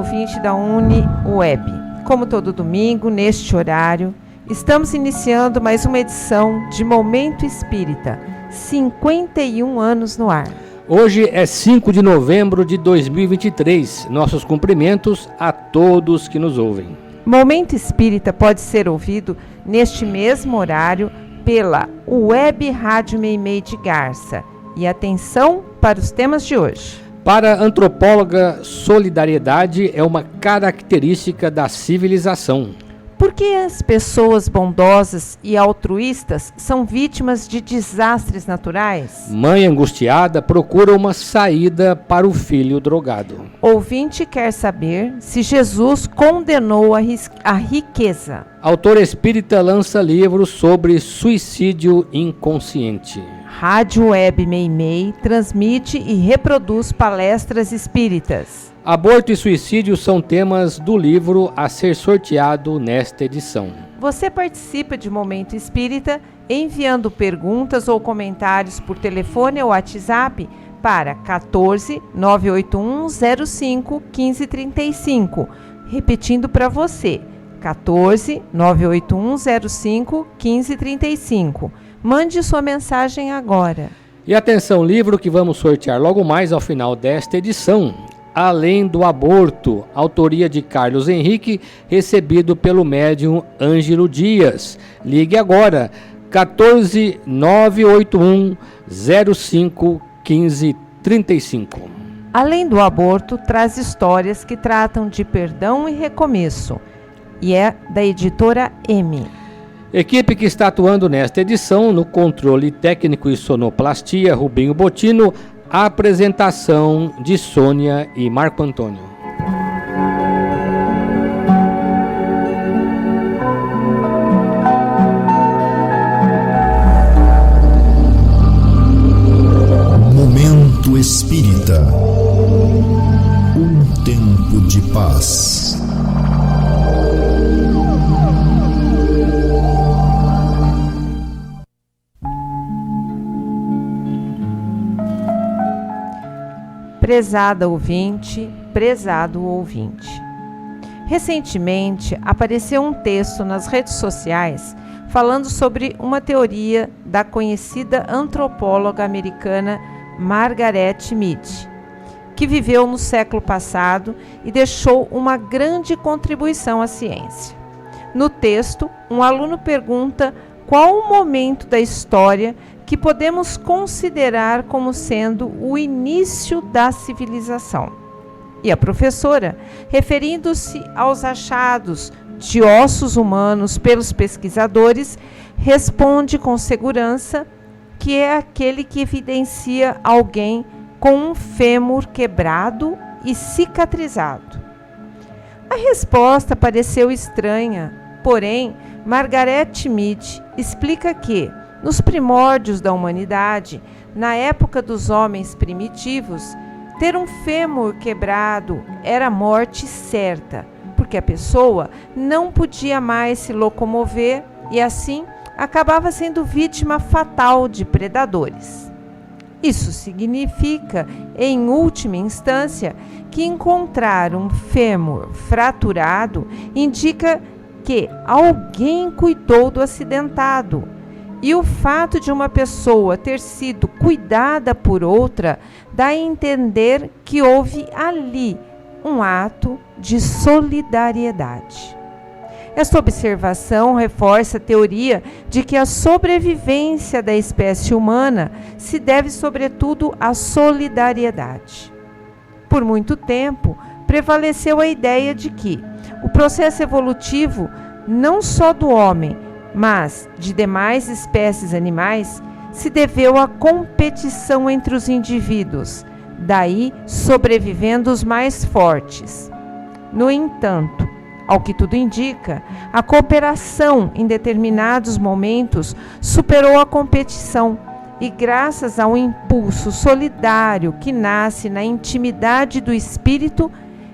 ouvinte da UniWeb. Como todo domingo, neste horário, estamos iniciando mais uma edição de Momento Espírita, 51 anos no ar. Hoje é 5 de novembro de 2023. Nossos cumprimentos a todos que nos ouvem. Momento Espírita pode ser ouvido neste mesmo horário pela Web Rádio Meimei de Garça. E atenção para os temas de hoje. Para a antropóloga, solidariedade é uma característica da civilização. Por que as pessoas bondosas e altruístas são vítimas de desastres naturais? Mãe angustiada procura uma saída para o filho drogado. Ouvinte quer saber se Jesus condenou a riqueza. Autor espírita lança livro sobre suicídio inconsciente. Rádio Web Meimei transmite e reproduz palestras espíritas. Aborto e suicídio são temas do livro a ser sorteado nesta edição. Você participa de Momento Espírita enviando perguntas ou comentários por telefone ou WhatsApp para 14 981 05 1535. Repetindo para você, 14 981 05 1535. Mande sua mensagem agora. E atenção, livro que vamos sortear logo mais ao final desta edição. Além do Aborto, autoria de Carlos Henrique, recebido pelo médium Ângelo Dias. Ligue agora, 14 981 05 1535. Além do Aborto, traz histórias que tratam de perdão e recomeço. E é da editora M. Equipe que está atuando nesta edição, no controle técnico e sonoplastia, Rubinho Botino. A apresentação de Sônia e Marco Antônio. Momento Espírita. Um tempo de paz. Prezada ouvinte, prezado ouvinte. Recentemente apareceu um texto nas redes sociais falando sobre uma teoria da conhecida antropóloga americana Margaret Mead, que viveu no século passado e deixou uma grande contribuição à ciência. No texto, um aluno pergunta qual o momento da história que podemos considerar como sendo o início da civilização. E a professora, referindo-se aos achados de ossos humanos pelos pesquisadores, responde com segurança que é aquele que evidencia alguém com um fêmur quebrado e cicatrizado. A resposta pareceu estranha, porém, Margaret Mead explica que, nos primórdios da humanidade, na época dos homens primitivos, ter um fêmur quebrado era morte certa, porque a pessoa não podia mais se locomover e, assim, acabava sendo vítima fatal de predadores. Isso significa, em última instância, que encontrar um fêmur fraturado indica que alguém cuidou do acidentado. E o fato de uma pessoa ter sido cuidada por outra dá a entender que houve ali um ato de solidariedade. Esta observação reforça a teoria de que a sobrevivência da espécie humana se deve, sobretudo, à solidariedade. Por muito tempo, prevaleceu a ideia de que o processo evolutivo, não só do homem, mas de demais espécies animais, se deveu à competição entre os indivíduos, daí sobrevivendo os mais fortes. No entanto, ao que tudo indica, a cooperação em determinados momentos superou a competição e, graças a um impulso solidário que nasce na intimidade do espírito,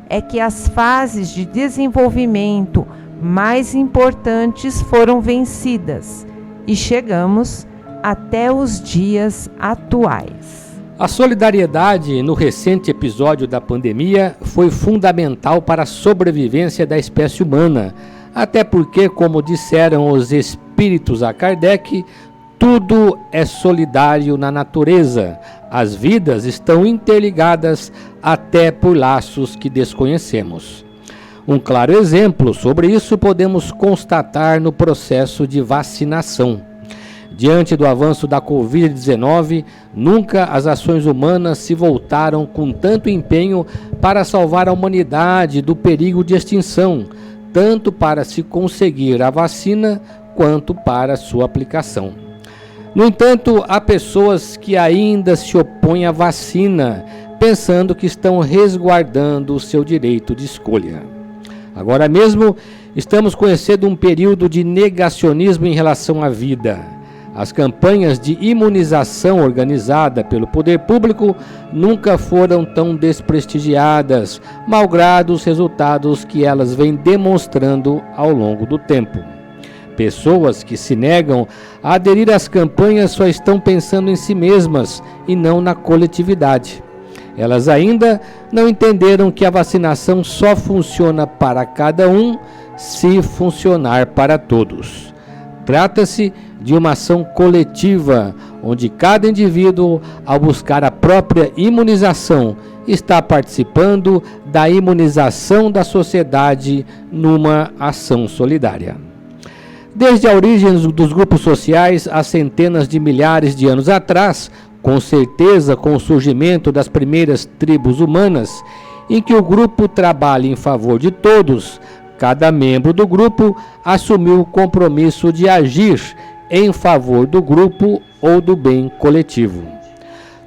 é que as fases de desenvolvimento mais importantes foram vencidas e chegamos até os dias atuais. A solidariedade no recente episódio da pandemia foi fundamental para a sobrevivência da espécie humana, até porque, como disseram os espíritos a Kardec, tudo é solidário na natureza. As vidas estão interligadas até por laços que desconhecemos. Um claro exemplo sobre isso podemos constatar no processo de vacinação. Diante do avanço da Covid-19, nunca as ações humanas se voltaram com tanto empenho para salvar a humanidade do perigo de extinção, tanto para se conseguir a vacina quanto para sua aplicação. No entanto, há pessoas que ainda se opõem à vacina, pensando que estão resguardando o seu direito de escolha. Agora mesmo, estamos conhecendo um período de negacionismo em relação à vida. As campanhas de imunização organizada pelo poder público nunca foram tão desprestigiadas, malgrado os resultados que elas vêm demonstrando ao longo do tempo. Pessoas que se negam a aderir às campanhas só estão pensando em si mesmas e não na coletividade. Elas ainda não entenderam que a vacinação só funciona para cada um se funcionar para todos. Trata-se de uma ação coletiva, onde cada indivíduo, ao buscar a própria imunização, está participando da imunização da sociedade numa ação solidária. Desde a origem dos grupos sociais há centenas de milhares de anos atrás, com certeza com o surgimento das primeiras tribos humanas, em que o grupo trabalha em favor de todos, cada membro do grupo assumiu o compromisso de agir em favor do grupo ou do bem coletivo.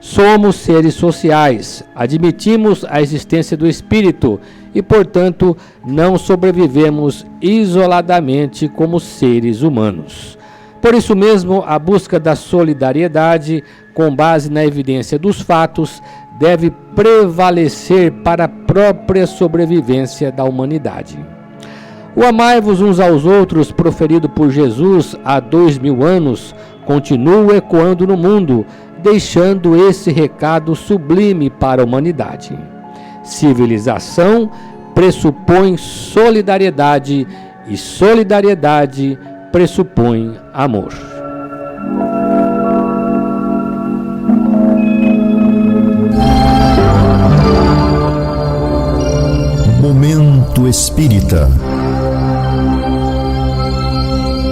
Somos seres sociais, admitimos a existência do espírito e, portanto, não sobrevivemos isoladamente como seres humanos. Por isso mesmo, a busca da solidariedade, com base na evidência dos fatos, deve prevalecer para a própria sobrevivência da humanidade. O amai-vos uns aos outros, proferido por Jesus há 2000 anos, continua ecoando no mundo, deixando esse recado sublime para a humanidade. Civilização pressupõe solidariedade e solidariedade pressupõe amor. Momento Espírita.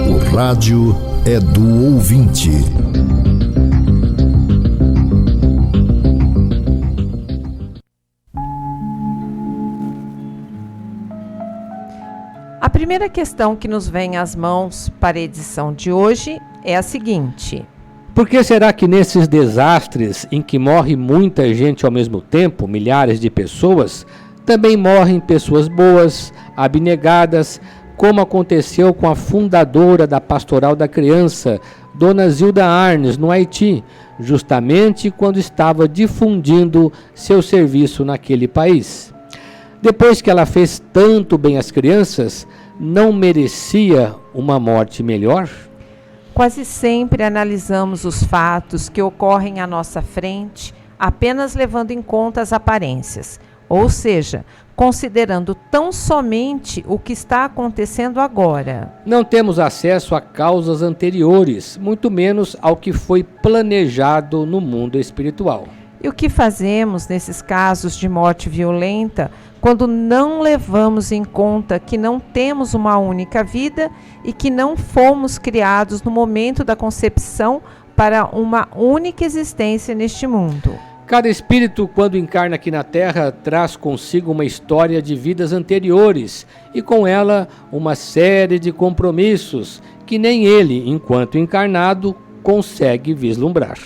O rádio é do ouvinte. A primeira questão que nos vem às mãos para a edição de hoje é a seguinte: por que será que nesses desastres em que morre muita gente ao mesmo tempo, milhares de pessoas, também morrem pessoas boas, abnegadas, como aconteceu com a fundadora da Pastoral da Criança, Dona Zilda Arnes, no Haiti, justamente quando estava difundindo seu serviço naquele país? Depois que ela fez tanto bem às crianças, não merecia uma morte melhor? Quase sempre analisamos os fatos que ocorrem à nossa frente, apenas levando em conta as aparências, ou seja, considerando tão somente o que está acontecendo agora. Não temos acesso a causas anteriores, muito menos ao que foi planejado no mundo espiritual. E o que fazemos nesses casos de morte violenta quando não levamos em conta que não temos uma única vida e que não fomos criados no momento da concepção para uma única existência neste mundo? Cada espírito, quando encarna aqui na Terra, traz consigo uma história de vidas anteriores e com ela uma série de compromissos que nem ele, enquanto encarnado, consegue vislumbrar.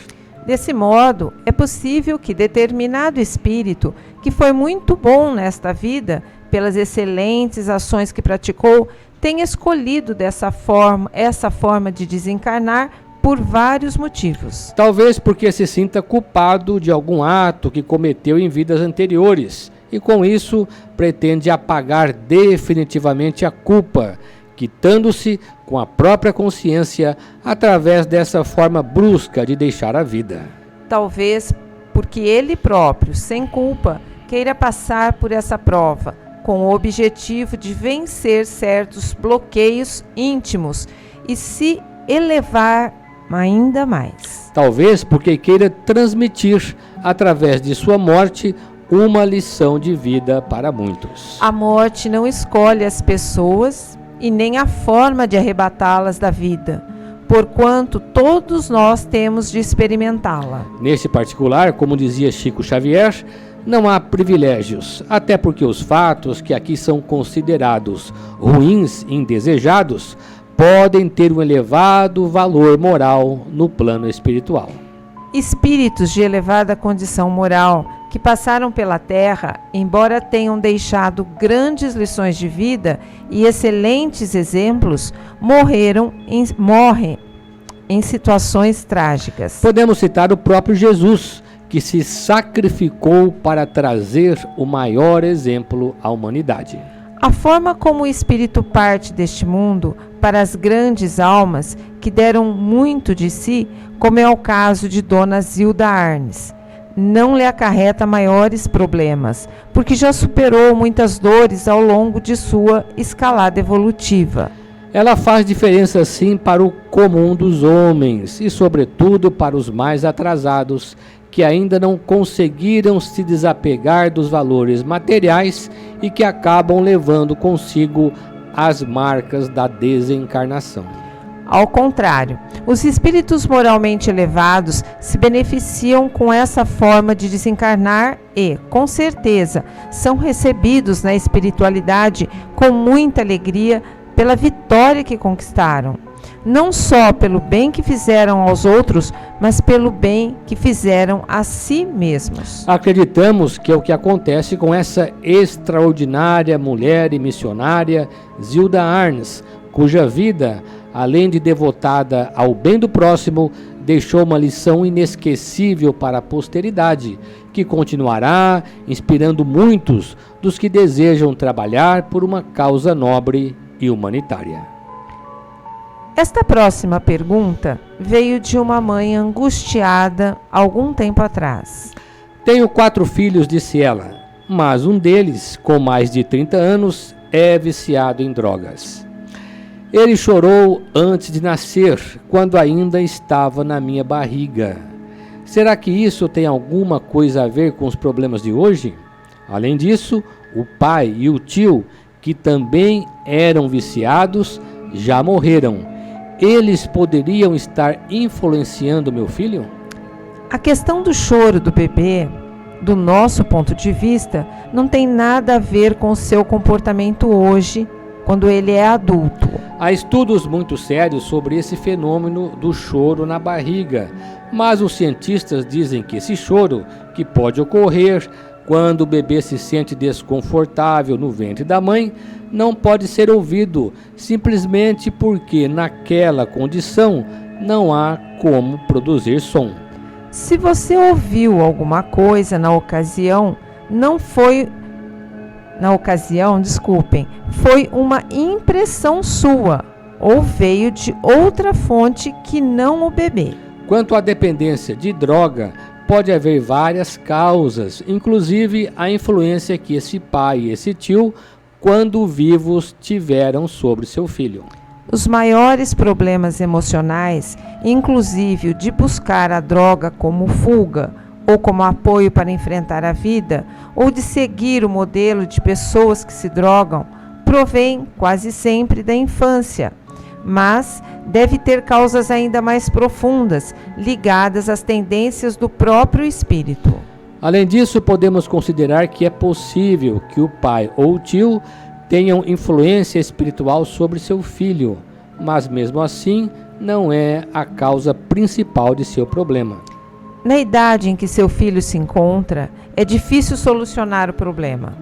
Desse modo, é possível que determinado espírito, que foi muito bom nesta vida, pelas excelentes ações que praticou, tenha escolhido essa forma de desencarnar por vários motivos. Talvez porque se sinta culpado de algum ato que cometeu em vidas anteriores e com isso pretende apagar definitivamente a culpa, quitando-se com a própria consciência através dessa forma brusca de deixar a vida. Talvez porque ele próprio, sem culpa, queira passar por essa prova, com o objetivo de vencer certos bloqueios íntimos e se elevar ainda mais. Talvez porque queira transmitir, através de sua morte, uma lição de vida para muitos. A morte não escolhe as pessoas e nem a forma de arrebatá-las da vida, porquanto todos nós temos de experimentá-la. Neste particular, como dizia Chico Xavier, não há privilégios, até porque os fatos que aqui são considerados ruins e indesejados podem ter um elevado valor moral no plano espiritual. Espíritos de elevada condição moral que passaram pela Terra, embora tenham deixado grandes lições de vida e excelentes exemplos, morrem em situações trágicas. Podemos citar o próprio Jesus, que se sacrificou para trazer o maior exemplo à humanidade. A forma como o espírito parte deste mundo para as grandes almas que deram muito de si, como é o caso de Dona Zilda Arnes, não lhe acarreta maiores problemas, porque já superou muitas dores ao longo de sua escalada evolutiva. Ela faz diferença sim para o comum dos homens e sobretudo para os mais atrasados, que ainda não conseguiram se desapegar dos valores materiais e que acabam levando consigo as marcas da desencarnação. Ao contrário, os espíritos moralmente elevados se beneficiam com essa forma de desencarnar e, com certeza, são recebidos na espiritualidade com muita alegria pela vitória que conquistaram. Não só pelo bem que fizeram aos outros, mas pelo bem que fizeram a si mesmos. Acreditamos que é o que acontece com essa extraordinária mulher e missionária, Zilda Arnes, cuja vida, além de devotada ao bem do próximo, deixou uma lição inesquecível para a posteridade, que continuará inspirando muitos dos que desejam trabalhar por uma causa nobre e humanitária. Esta próxima pergunta veio de uma mãe angustiada algum tempo atrás. Tenho 4 filhos, disse ela, mas um deles, com mais de 30 anos, é viciado em drogas. Ele chorou antes de nascer, quando ainda estava na minha barriga. Será que isso tem alguma coisa a ver com os problemas de hoje? Além disso, o pai e o tio, que também eram viciados, já morreram. Eles poderiam estar influenciando meu filho? A questão do choro do bebê, do nosso ponto de vista, não tem nada a ver com o seu comportamento hoje, quando ele é adulto. Há estudos muito sérios sobre esse fenômeno do choro na barriga, mas os cientistas dizem que esse choro, que pode ocorrer quando o bebê se sente desconfortável no ventre da mãe, não pode ser ouvido, simplesmente porque naquela condição não há como produzir som. Se você ouviu alguma coisa na ocasião, foi uma impressão sua ou veio de outra fonte que não o bebê. Quanto à dependência de droga, pode haver várias causas, inclusive a influência que esse pai e esse tio, quando vivos, tiveram sobre seu filho. Os maiores problemas emocionais, inclusive o de buscar a droga como fuga ou como apoio para enfrentar a vida, ou de seguir o modelo de pessoas que se drogam, provém quase sempre da infância, mas deve ter causas ainda mais profundas, ligadas às tendências do próprio espírito. Além disso, podemos considerar que é possível que o pai ou o tio tenham influência espiritual sobre seu filho, mas mesmo assim não é a causa principal de seu problema. Na idade em que seu filho se encontra, é difícil solucionar o problema.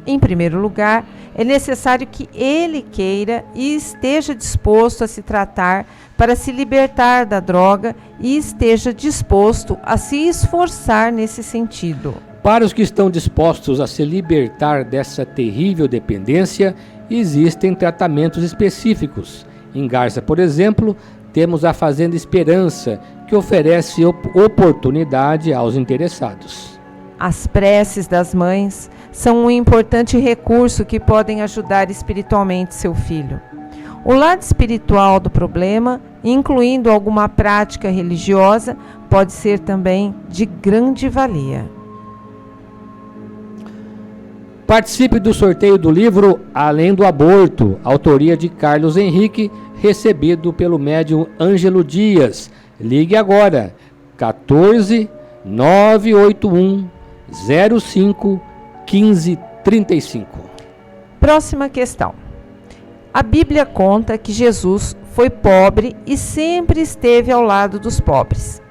Em primeiro lugar, é necessário que ele queira e esteja disposto a se tratar para se libertar da droga e esteja disposto a se esforçar nesse sentido. Para os que estão dispostos a se libertar dessa terrível dependência, existem tratamentos específicos. Em Garça, por exemplo, temos a Fazenda Esperança, que oferece oportunidade aos interessados. As preces das mães são um importante recurso que podem ajudar espiritualmente seu filho. O lado espiritual do problema, incluindo alguma prática religiosa, pode ser também de grande valia. Participe do sorteio do livro Além do Aborto, autoria de Carlos Henrique, recebido pelo médium Ângelo Dias. Ligue agora, 14 981 05 1535. Próxima questão. A Bíblia conta que Jesus foi pobre e sempre esteve ao lado dos pobres.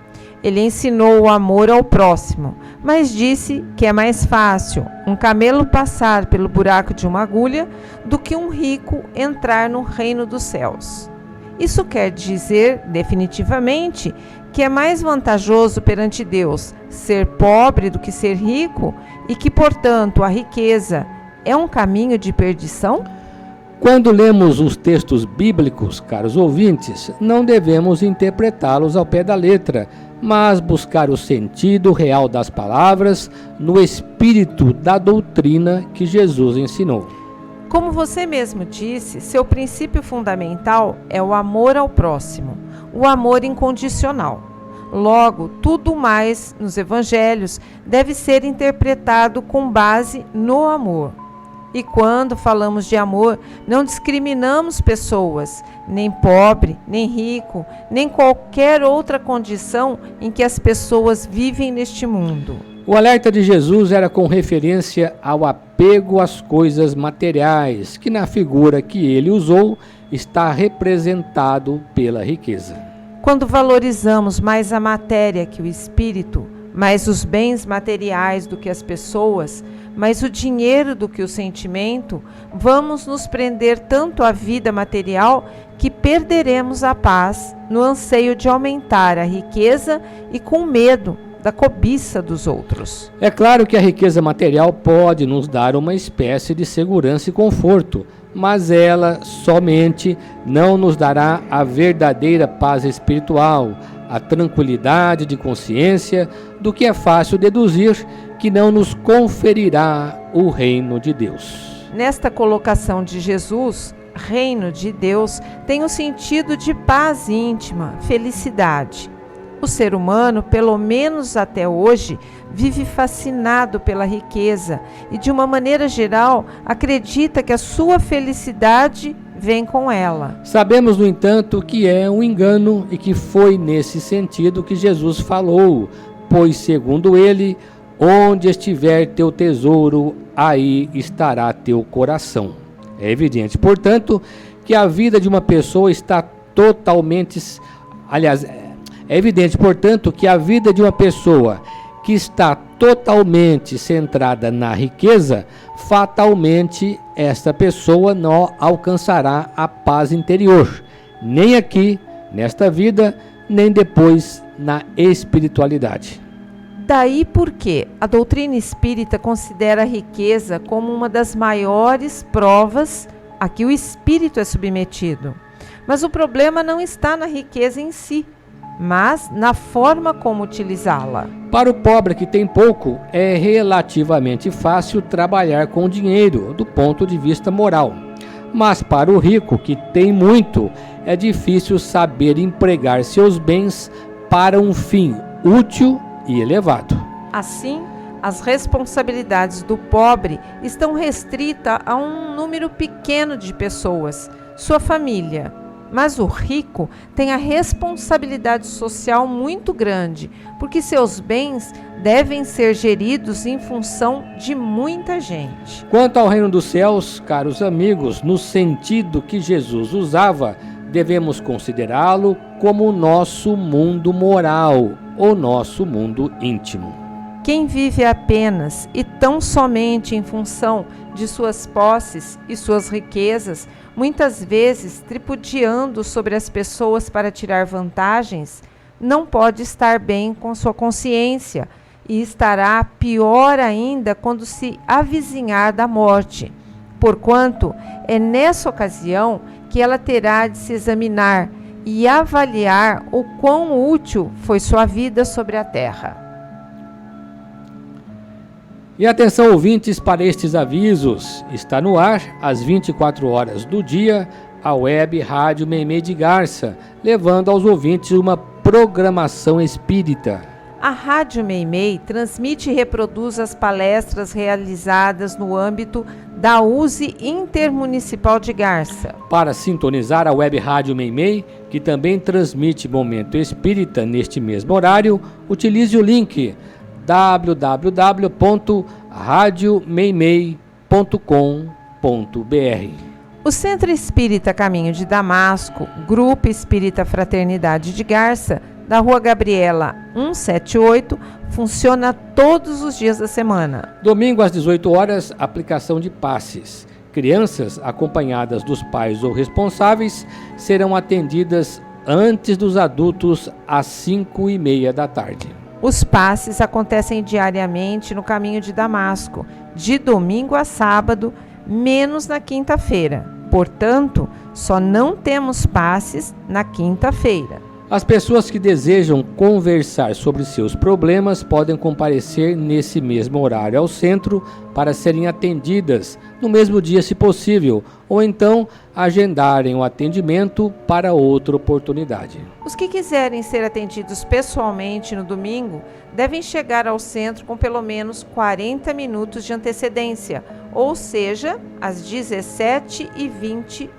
Ele ensinou o amor ao próximo, mas disse que é mais fácil um camelo passar pelo buraco de uma agulha do que um rico entrar no reino dos céus. Isso quer dizer, definitivamente, que é mais vantajoso perante Deus ser pobre do que ser rico e que, portanto, a riqueza é um caminho de perdição? Quando lemos os textos bíblicos, caros ouvintes, não devemos interpretá-los ao pé da letra, mas buscar o sentido real das palavras no espírito da doutrina que Jesus ensinou. Como você mesmo disse, seu princípio fundamental é o amor ao próximo, o amor incondicional. Logo, tudo mais nos evangelhos deve ser interpretado com base no amor. E quando falamos de amor, não discriminamos pessoas, nem pobre, nem rico, nem qualquer outra condição em que as pessoas vivem neste mundo. O alerta de Jesus era com referência ao apego às coisas materiais, que na figura que ele usou está representado pela riqueza. Quando valorizamos mais a matéria que o espírito, mais os bens materiais do que as pessoas, mais o dinheiro do que o sentimento, vamos nos prender tanto à vida material que perderemos a paz no anseio de aumentar a riqueza e com medo da cobiça dos outros. É claro que a riqueza material pode nos dar uma espécie de segurança e conforto, mas ela somente não nos dará a verdadeira paz espiritual, a tranquilidade de consciência, do que é fácil deduzir que não nos conferirá o reino de Deus. Nesta colocação de Jesus, reino de Deus tem o sentido de paz íntima, felicidade. O ser humano, pelo menos até hoje, vive fascinado pela riqueza e, de uma maneira geral, acredita que a sua felicidade vem com ela. Sabemos, no entanto, que é um engano e que foi nesse sentido que Jesus falou, pois, segundo ele, onde estiver teu tesouro, aí estará teu coração. É evidente, portanto, que a vida de uma pessoa está totalmente... É evidente, portanto, que a vida de uma pessoa que está totalmente centrada na riqueza, fatalmente esta pessoa não alcançará a paz interior, nem aqui, nesta vida, nem depois na espiritualidade. Daí porque a doutrina espírita considera a riqueza como uma das maiores provas a que o espírito é submetido. Mas o problema não está na riqueza em si, mas na forma como utilizá-la. Para o pobre que tem pouco, é relativamente fácil trabalhar com dinheiro do ponto de vista moral. Mas para o rico que tem muito, é difícil saber empregar seus bens para um fim útil e elevado. Assim, as responsabilidades do pobre estão restritas a um número pequeno de pessoas, sua família. Mas o rico tem a responsabilidade social muito grande, porque seus bens devem ser geridos em função de muita gente. Quanto ao reino dos céus, caros amigos, no sentido que Jesus usava, devemos considerá-lo como o nosso mundo moral, o nosso mundo íntimo. Quem vive apenas e tão somente em função de suas posses e suas riquezas, muitas vezes tripudiando sobre as pessoas para tirar vantagens, não pode estar bem com sua consciência e estará pior ainda quando se avizinhar da morte, porquanto é nessa ocasião que ela terá de se examinar e avaliar o quão útil foi sua vida sobre a Terra. E atenção, ouvintes, para estes avisos. Está no ar, às 24 horas do dia, a web Rádio Meimei de Garça, levando aos ouvintes uma programação espírita. A Rádio Meimei transmite e reproduz as palestras realizadas no âmbito da USE Intermunicipal de Garça. Para sintonizar a web Rádio Meimei, que também transmite Momento Espírita neste mesmo horário, utilize o link www.radiomeimei.com.br. O Centro Espírita Caminho de Damasco, Grupo Espírita Fraternidade de Garça, da Rua Gabriela 178, funciona todos os dias da semana. Domingo às 18 horas, aplicação de passes. Crianças acompanhadas dos pais ou responsáveis serão atendidas antes dos adultos às 5h30 da tarde. Os passes acontecem diariamente no Caminho de Damasco, de domingo a sábado, menos na quinta-feira. Portanto, só não temos passes na quinta-feira. As pessoas que desejam conversar sobre seus problemas podem comparecer nesse mesmo horário ao centro para serem atendidas no mesmo dia, se possível, ou então agendarem o atendimento para outra oportunidade. Os que quiserem ser atendidos pessoalmente no domingo devem chegar ao centro com pelo menos 40 minutos de antecedência, ou seja, às 17h20.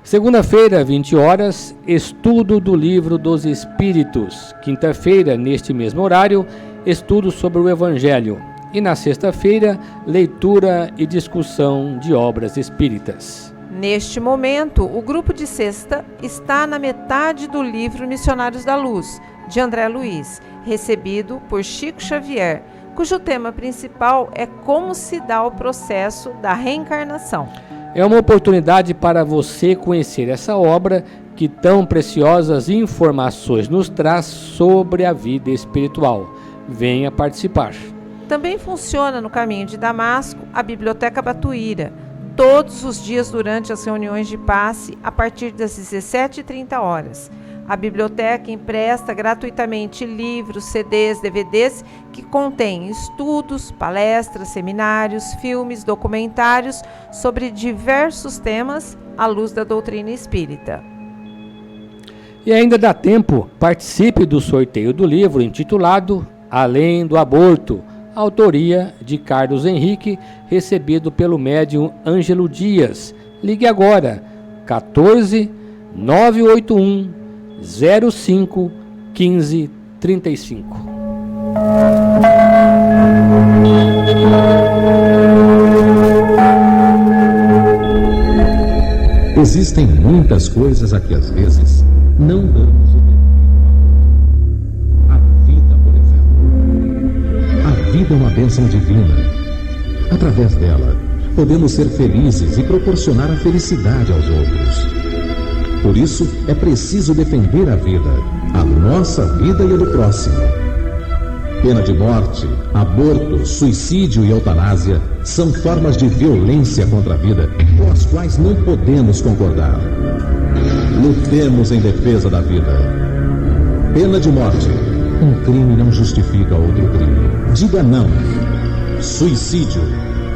Segunda-feira, 20 horas, estudo do Livro dos Espíritos. Quinta-feira, neste mesmo horário, estudo sobre o Evangelho. E na sexta-feira, leitura e discussão de obras espíritas. Neste momento, o grupo de sexta está na metade do livro Missionários da Luz, de André Luiz, recebido por Chico Xavier, cujo tema principal é como se dá o processo da reencarnação. É uma oportunidade para você conhecer essa obra que tão preciosas informações nos traz sobre a vida espiritual. Venha participar. Também funciona no Caminho de Damasco a Biblioteca Batuíra, todos os dias durante as reuniões de passe, a partir das 17h30. A biblioteca empresta gratuitamente livros, CDs, DVDs que contêm estudos, palestras, seminários, filmes, documentários sobre diversos temas à luz da doutrina espírita. E ainda dá tempo, participe do sorteio do livro intitulado Além do Aborto, autoria de Carlos Henrique, recebido pelo médium Ângelo Dias. Ligue agora, 14 981 05 15 35. Existem muitas coisas a que às vezes não damos o devido valor. A vida, por exemplo. A vida é uma bênção divina. Através dela, podemos ser felizes e proporcionar a felicidade aos outros. Por isso, é preciso defender a vida, a nossa vida e a do próximo. Pena de morte, aborto, suicídio e eutanásia são formas de violência contra a vida com as quais não podemos concordar. Lutemos em defesa da vida. Pena de morte. Um crime não justifica outro crime. Diga não. Suicídio.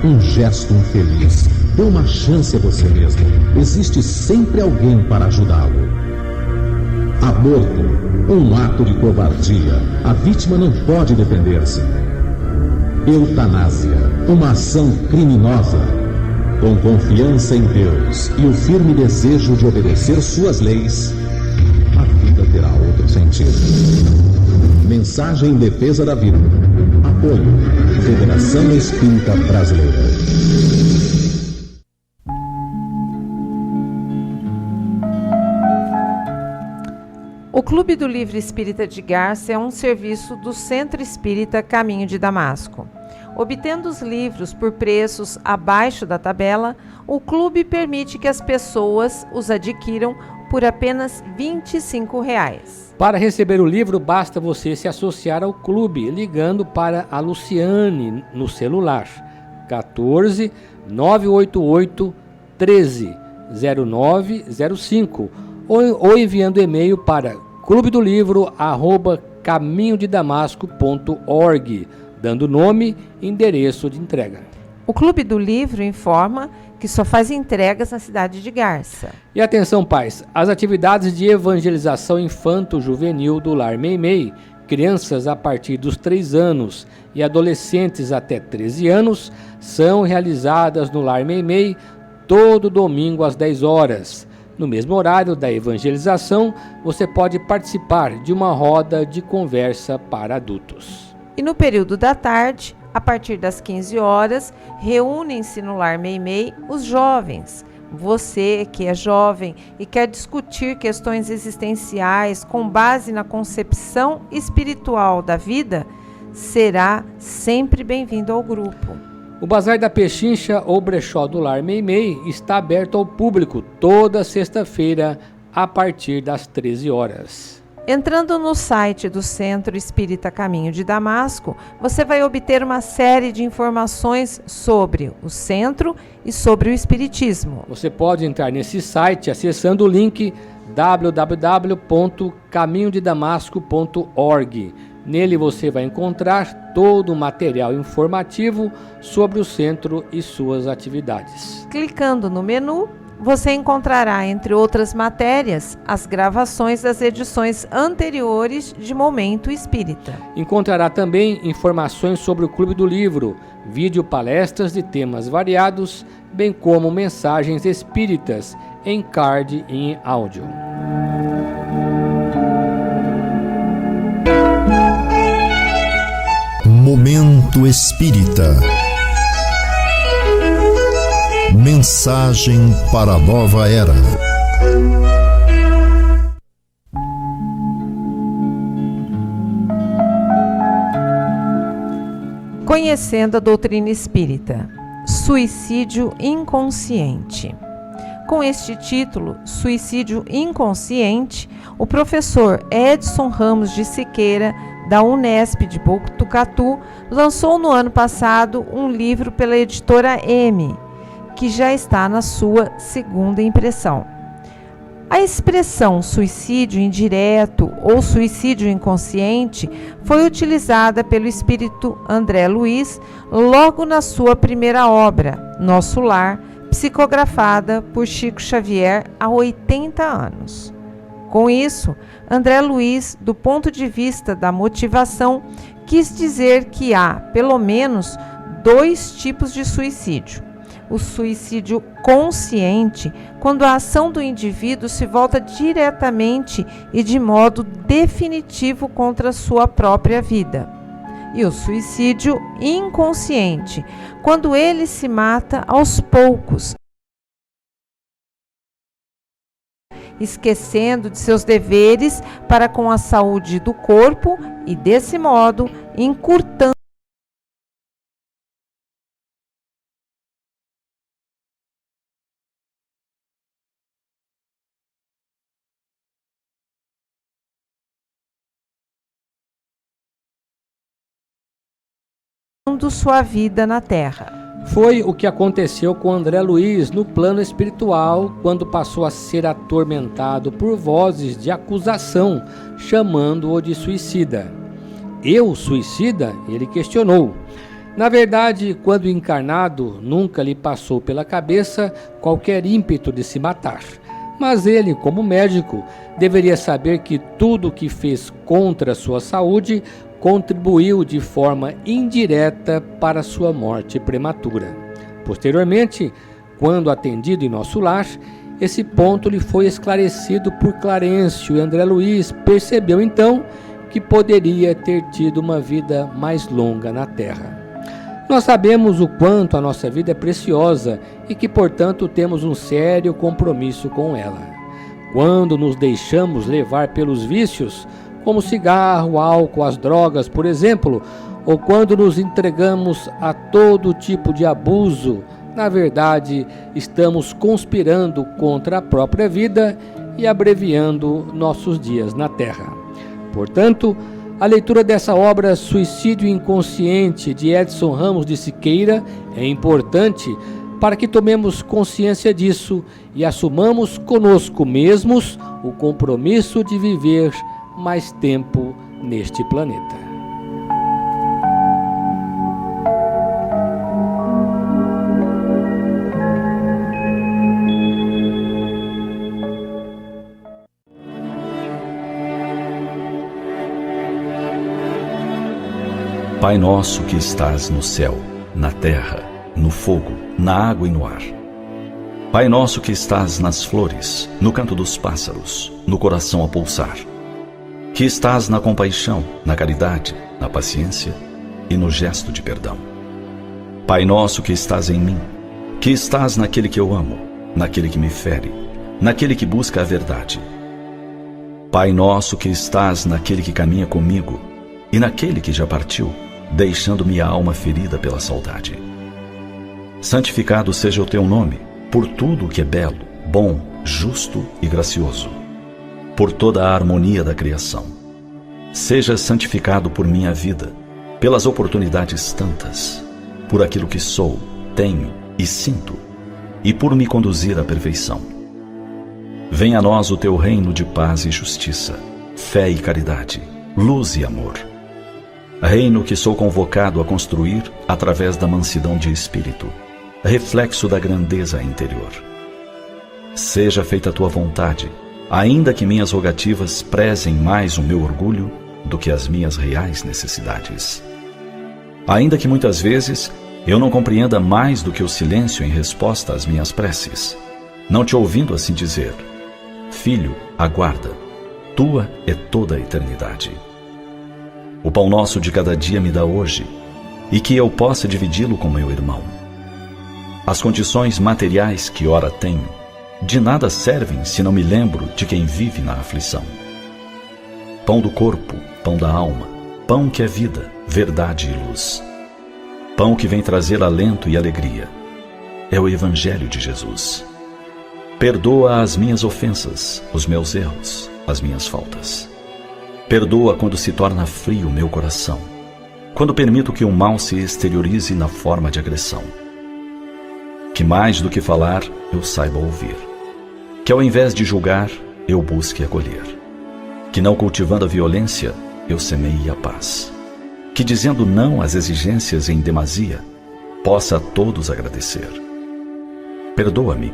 Um gesto infeliz. Dê uma chance a você mesmo. Existe sempre alguém para ajudá-lo. Aborto, um ato de covardia. A vítima não pode defender-se. Eutanásia, uma ação criminosa. Com confiança em Deus e o firme desejo de obedecer suas leis, a vida terá outro sentido. Mensagem em defesa da vida. Apoio. Federação Espírita Brasileira. O Clube do Livro Espírita de Garça é um serviço do Centro Espírita Caminho de Damasco. Obtendo os livros por preços abaixo da tabela, o clube permite que as pessoas os adquiram por apenas R$ 25. Para receber o livro, basta você se associar ao clube, ligando para a Luciane no celular 14 988 13 0905 ou enviando e-mail para clubedolivro@caminhodedamasco.org, dando nome e endereço de entrega. O Clube do Livro informa que só faz entregas na cidade de Garça. E atenção, pais, as atividades de evangelização infanto-juvenil do Lar Meimei, crianças a partir dos 3 anos e adolescentes até 13 anos, são realizadas no Lar Meimei todo domingo às 10 horas. No mesmo horário da evangelização, você pode participar de uma roda de conversa para adultos. E no período da tarde, a partir das 15 horas, reúnem-se no Lar Meimei os jovens. Você que é jovem e quer discutir questões existenciais com base na concepção espiritual da vida, será sempre bem-vindo ao grupo. O Bazar da Pechincha ou Brechó do Lar Meimei está aberto ao público toda sexta-feira a partir das 13 horas. Entrando no site do Centro Espírita Caminho de Damasco, você vai obter uma série de informações sobre o centro e sobre o espiritismo. Você pode entrar nesse site acessando o link www.caminhodedamasco.org. Nele você vai encontrar todo o material informativo sobre o centro e suas atividades. Clicando no menu, você encontrará, entre outras matérias, as gravações das edições anteriores de Momento Espírita. Encontrará também informações sobre o Clube do Livro, vídeo palestras de temas variados, bem como mensagens espíritas em card e em áudio. Momento Espírita. Mensagem para a nova era. Conhecendo a doutrina espírita, suicídio inconsciente. Com este título, Suicídio Inconsciente, o professor Edson Ramos de Siqueira, da Unesp de Botucatu, lançou no ano passado um livro pela editora M, que já está na sua segunda impressão. A expressão suicídio indireto ou suicídio inconsciente foi utilizada pelo espírito André Luiz logo na sua primeira obra, Nosso Lar, psicografada por Chico Xavier há 80 anos. Com isso, André Luiz, do ponto de vista da motivação, quis dizer que há, pelo menos, 2 tipos de suicídio. O suicídio consciente, quando a ação do indivíduo se volta diretamente e de modo definitivo contra a sua própria vida. E o suicídio inconsciente, quando ele se mata aos poucos, esquecendo de seus deveres para com a saúde do corpo e, desse modo, encurtando sua vida na Terra. Foi o que aconteceu com André Luiz no plano espiritual, quando passou a ser atormentado por vozes de acusação, chamando-o de suicida. Eu, suicida? Ele questionou. Na verdade, quando encarnado, nunca lhe passou pela cabeça qualquer ímpeto de se matar. Mas ele, como médico, deveria saber que tudo o que fez contra sua saúde contribuiu de forma indireta para sua morte prematura. Posteriormente, quando atendido em Nosso Lar, esse ponto lhe foi esclarecido por Clarencio e André Luiz percebeu então que poderia ter tido uma vida mais longa na Terra. Nós sabemos o quanto a nossa vida é preciosa e que, portanto, temos um sério compromisso com ela. Quando nos deixamos levar pelos vícios, como cigarro, álcool, as drogas, por exemplo, ou quando nos entregamos a todo tipo de abuso, na verdade, estamos conspirando contra a própria vida e abreviando nossos dias na Terra. Portanto, a leitura dessa obra Suicídio Inconsciente, de Edson Ramos de Siqueira, é importante para que tomemos consciência disso e assumamos conosco mesmos o compromisso de viver mais tempo neste planeta. Pai nosso que estás no céu, na terra, no fogo, na água e no ar. Pai nosso que estás nas flores, no canto dos pássaros, no coração a pulsar. Que estás na compaixão, na caridade, na paciência e no gesto de perdão. Pai nosso que estás em mim, que estás naquele que eu amo, naquele que me fere, naquele que busca a verdade. Pai nosso que estás naquele que caminha comigo e naquele que já partiu, deixando minha alma ferida pela saudade. Santificado seja o teu nome, por tudo o que é belo, bom, justo e gracioso, por toda a harmonia da criação. Seja santificado por minha vida, pelas oportunidades tantas, por aquilo que sou, tenho e sinto, e por me conduzir à perfeição. Venha a nós o teu reino de paz e justiça, fé e caridade, luz e amor. Reino que sou convocado a construir através da mansidão de espírito, reflexo da grandeza interior. Seja feita a tua vontade, ainda que minhas rogativas prezem mais o meu orgulho do que as minhas reais necessidades. Ainda que muitas vezes eu não compreenda mais do que o silêncio em resposta às minhas preces, não te ouvindo assim dizer: Filho, aguarda, tua é toda a eternidade. O pão nosso de cada dia me dá hoje, e que eu possa dividi-lo com meu irmão. As condições materiais que ora tenho, de nada servem se não me lembro de quem vive na aflição. Pão do corpo, pão da alma, pão que é vida, verdade e luz. Pão que vem trazer alento e alegria. É o Evangelho de Jesus. Perdoa as minhas ofensas, os meus erros, as minhas faltas. Perdoa quando se torna frio o meu coração, quando permito que o mal se exteriorize na forma de agressão. Que mais do que falar, eu saiba ouvir. Que ao invés de julgar, eu busque acolher. Que não cultivando a violência, eu semeie a paz. Que dizendo não às exigências em demasia, possa a todos agradecer. Perdoa-me,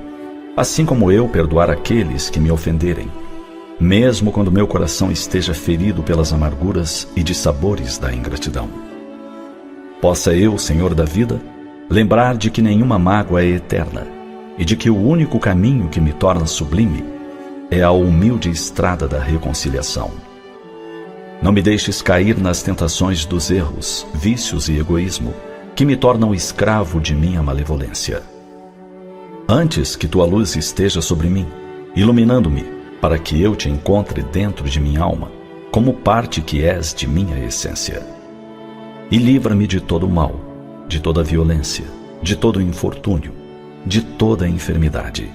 assim como eu perdoar aqueles que me ofenderem, mesmo quando meu coração esteja ferido pelas amarguras e dissabores da ingratidão. Possa eu, Senhor da vida, lembrar de que nenhuma mágoa é eterna e de que o único caminho que me torna sublime é a humilde estrada da reconciliação. Não me deixes cair nas tentações dos erros, vícios e egoísmo que me tornam escravo de minha malevolência. Antes que tua luz esteja sobre mim, iluminando-me, para que eu te encontre dentro de minha alma, como parte que és de minha essência. E livra-me de todo o mal, de toda a violência, de todo o infortúnio, de toda a enfermidade.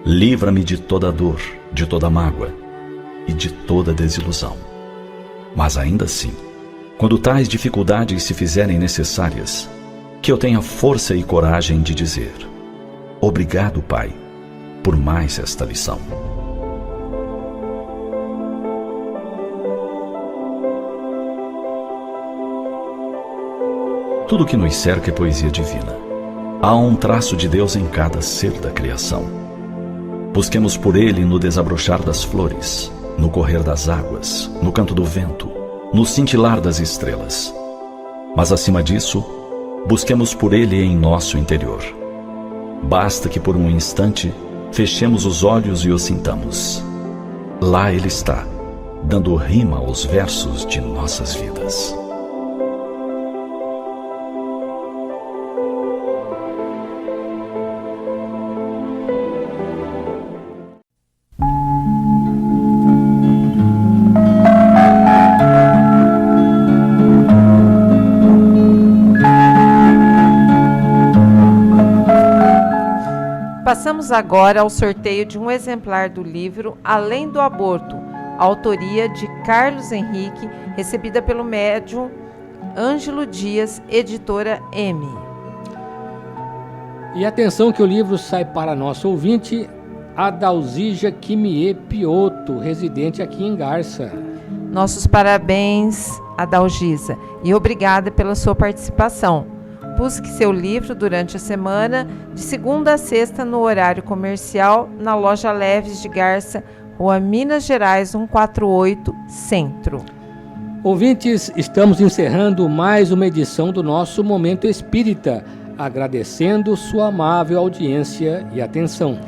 Livra-me de toda a dor, de toda a mágoa e de toda a desilusão. Mas ainda assim, quando tais dificuldades se fizerem necessárias, que eu tenha força e coragem de dizer: obrigado, Pai, por mais esta lição. Tudo que nos cerca é poesia divina. Há um traço de Deus em cada ser da criação. Busquemos por Ele no desabrochar das flores, no correr das águas, no canto do vento, no cintilar das estrelas. Mas acima disso, busquemos por Ele em nosso interior. Basta que por um instante fechemos os olhos e o sintamos. Lá Ele está, dando rima aos versos de nossas vidas. Passamos agora ao sorteio de um exemplar do livro Além do Aborto, autoria de Carlos Henrique, recebida pelo médium Ângelo Dias, editora M. E atenção que o livro sai para nosso ouvinte Adalzija Kimie Pioto, residente aqui em Garça. Nossos parabéns, Adalgisa, e obrigada pela sua participação. Busque seu livro durante a semana, de segunda a sexta, no horário comercial, na loja Leves de Garça, Rua Minas Gerais 148, Centro. Ouvintes, estamos encerrando mais uma edição do nosso Momento Espírita, agradecendo sua amável audiência e atenção.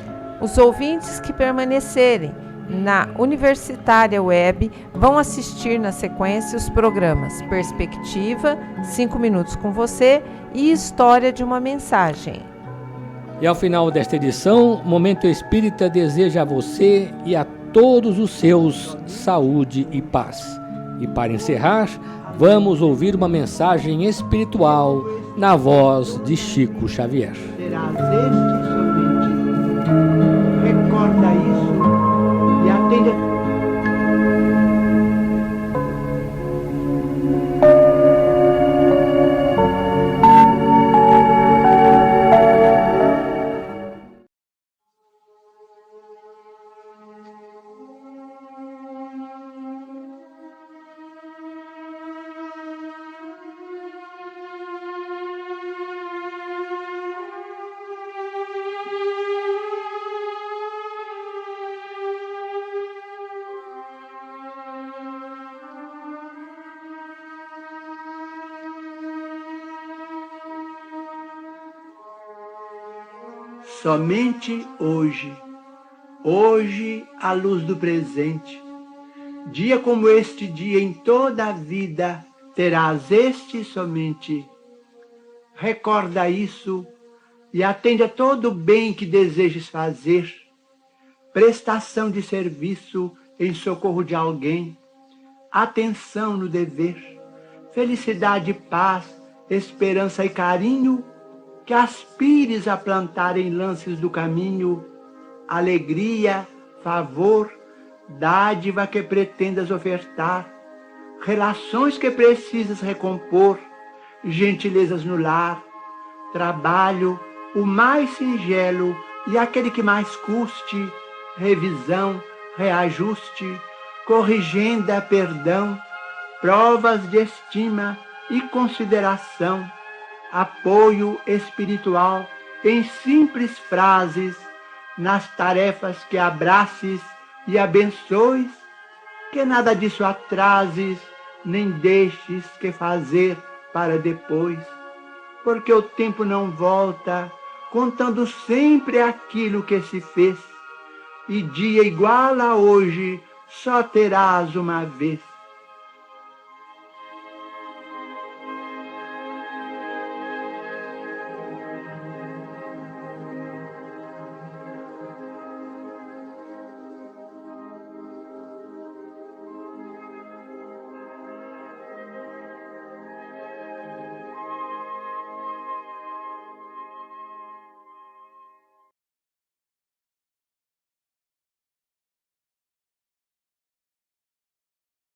Os ouvintes que permanecerem na Universitária Web vão assistir na sequência os programas Perspectiva, 5 minutos com você e História de uma Mensagem. E ao final desta edição, Momento Espírita deseja a você e a todos os seus saúde e paz. E para encerrar, vamos ouvir uma mensagem espiritual na voz de Chico Xavier. Serás este somente. Recorda isso e atende. Somente hoje à luz do presente, dia como este dia em toda a vida, terás este somente. Recorda isso e atende a todo o bem que desejes fazer, prestação de serviço em socorro de alguém, atenção no dever, felicidade, paz, esperança e carinho, que aspires a plantar em lances do caminho, alegria, favor, dádiva que pretendas ofertar, relações que precisas recompor, gentilezas no lar, trabalho, o mais singelo e aquele que mais custe, revisão, reajuste, corrigenda, perdão, provas de estima e consideração, apoio espiritual em simples frases, nas tarefas que abraces e abençoes, que nada disso atrases, nem deixes que fazer para depois, porque o tempo não volta, contando sempre aquilo que se fez, e dia igual a hoje só terás uma vez.